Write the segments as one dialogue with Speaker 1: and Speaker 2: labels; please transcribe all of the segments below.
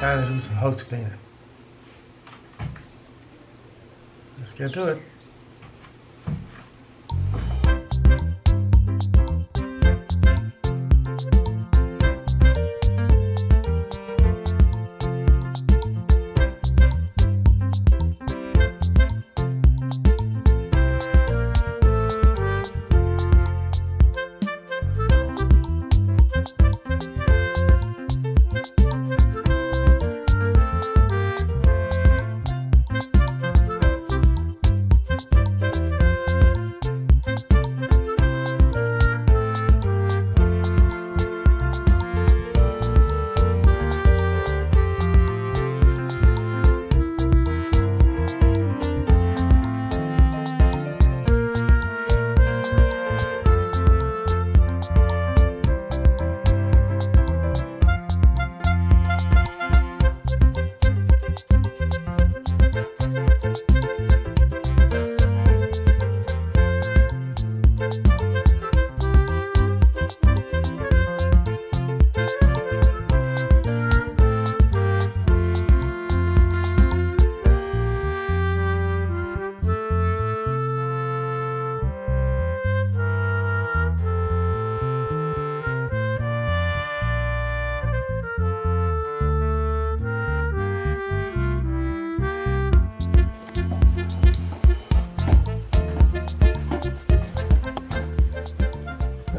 Speaker 1: Kind of do some house cleaning. Let's get to it.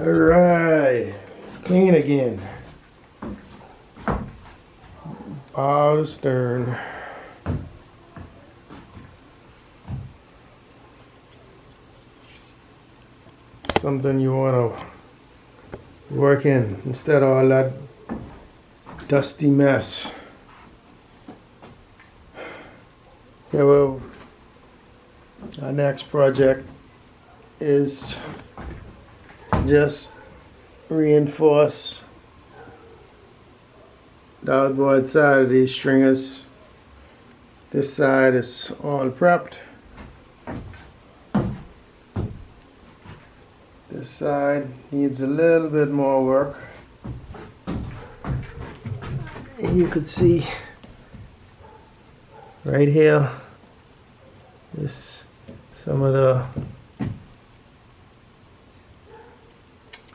Speaker 1: Alright, clean again. Bow to stern. Something you want to work in instead of all that dusty mess. Yeah, well, our next project is just reinforce the outboard side of these stringers. This side is all prepped. This side needs a little bit more work. And you could see right here is some of the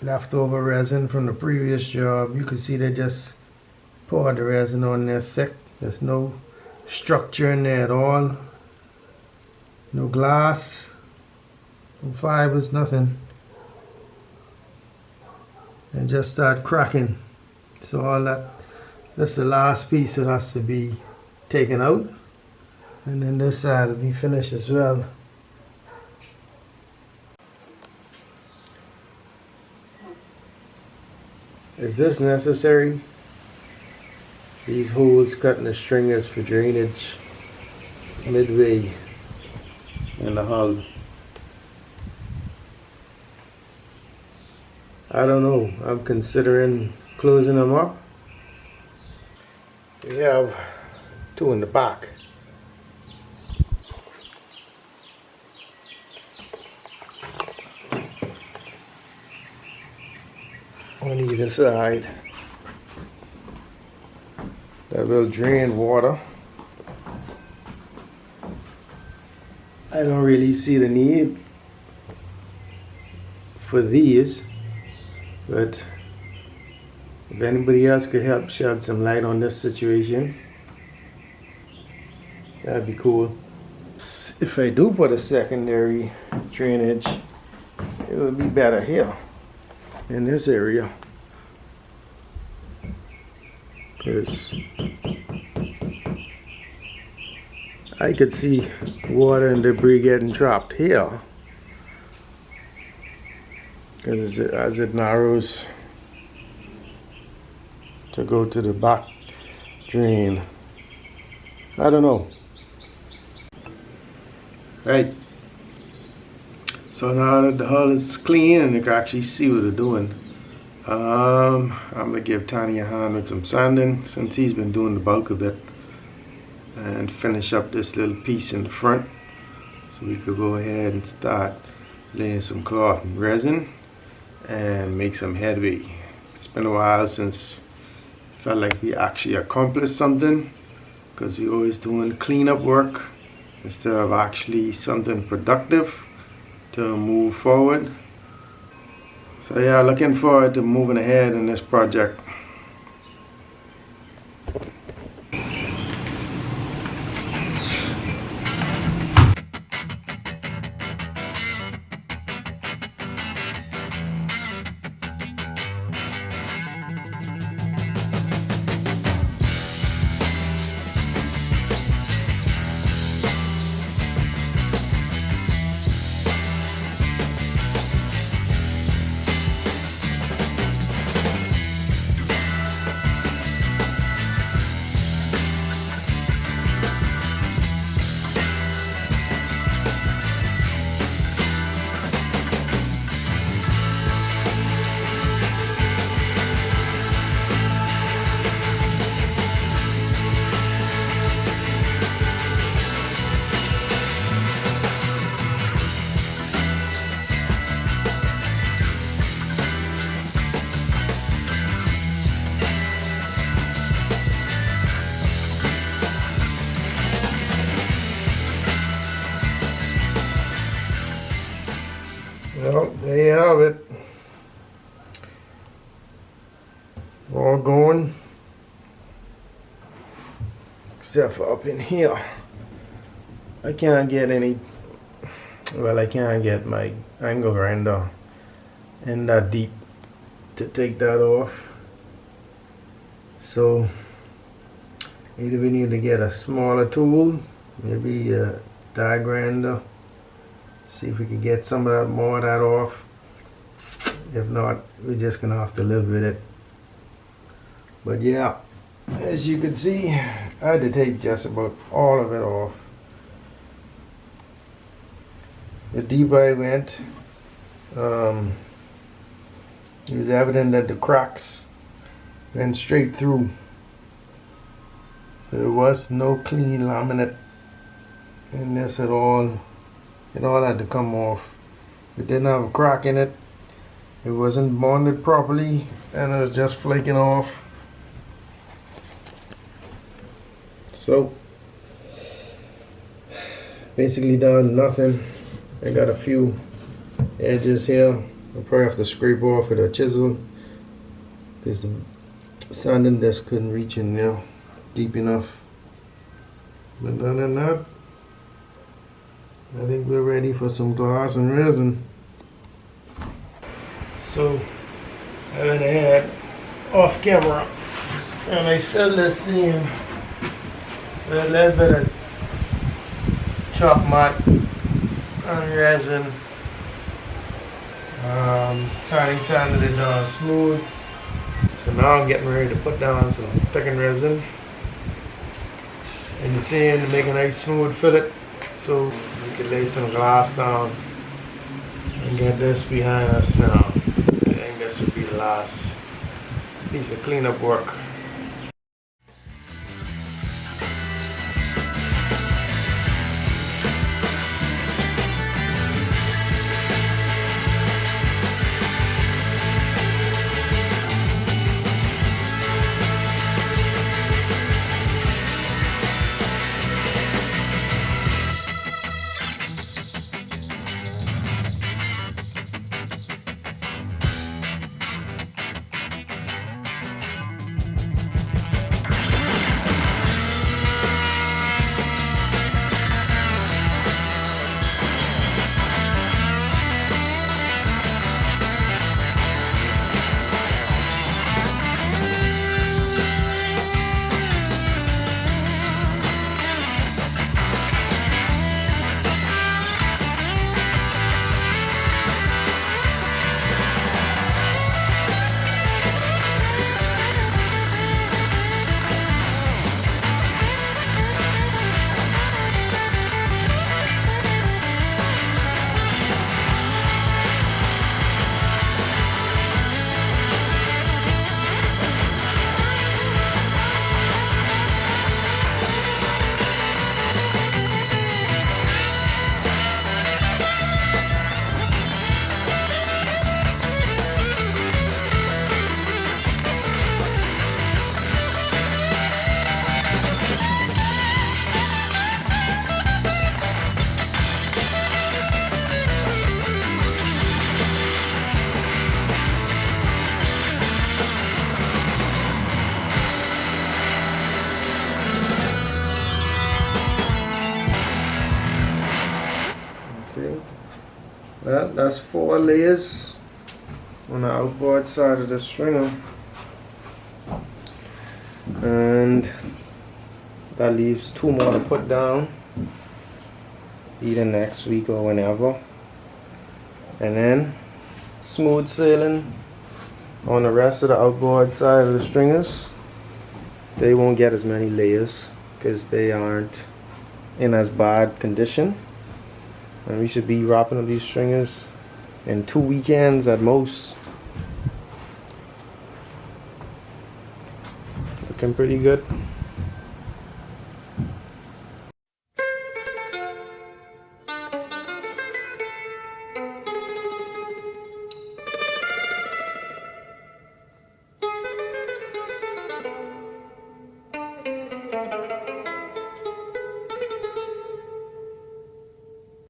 Speaker 1: leftover resin from the previous job. You can see they just poured the resin on there thick. There's no structure in there at all. No glass, no fibers, nothing. And just start cracking. So all that's the last piece that has to be taken out. And then this side will be finished as well. Is this necessary? These holes cutting the stringers for drainage midway in the hull. I don't know. I'm considering closing them up. We have two in the back. On either side that will drain water. I don't really see the need for these, but if anybody else could help shed some light on this situation, that'd be cool. If I do put a secondary drainage, it would be better here in this area, because I could see water and debris getting trapped here as it narrows to go to the back drain. I don't know. Right. So now that the hull is clean and you can actually see what they're doing, I'm gonna give Tony a hand with some sanding since he's been doing the bulk of it, and finish up this little piece in the front so we could go ahead and start laying some cloth and resin and make some headway. It's been a while since felt like we actually accomplished something, because we always doing cleanup work instead of actually something productive to move forward. So yeah, looking forward to moving ahead in this project. Well, there you have it. All going, except for up in here. I can't get any, well, I can't get my angle grinder in that deep to take that off. So either we need to get a smaller tool, maybe a die grinder, see if we can get some of that more of that off. If not, we're just gonna have to live with it. But yeah, as you can see, I had to take just about all of it off. The deeper I went, it was evident that the cracks went straight through. So there was no clean laminate in this at all. It all had to come off. It didn't have a crack in it. It wasn't bonded properly, and it was just flaking off. So basically done nothing. I got a few edges here. I'll probably have to scrape off with a chisel, because the sanding disc couldn't reach in there deep enough. But other than that, I think we're ready for some glass and resin. So I went ahead off camera and I filled this seam with a little bit of chalk mat and resin. Trying sanded it down smooth. So now I'm getting ready to put down some thickened resin in the sand to make a nice smooth fillet, so we can lay some glass down and get this behind us now. I think this will be the last piece of cleanup work. That's 4 layers on the outboard side of the stringer, and that leaves 2 more to put down either next week or whenever, and then smooth sailing on the rest of the outboard side of the stringers. They won't get as many layers because they aren't in as bad condition, and we should be wrapping up these stringers in 2 weekends at most. Looking pretty good.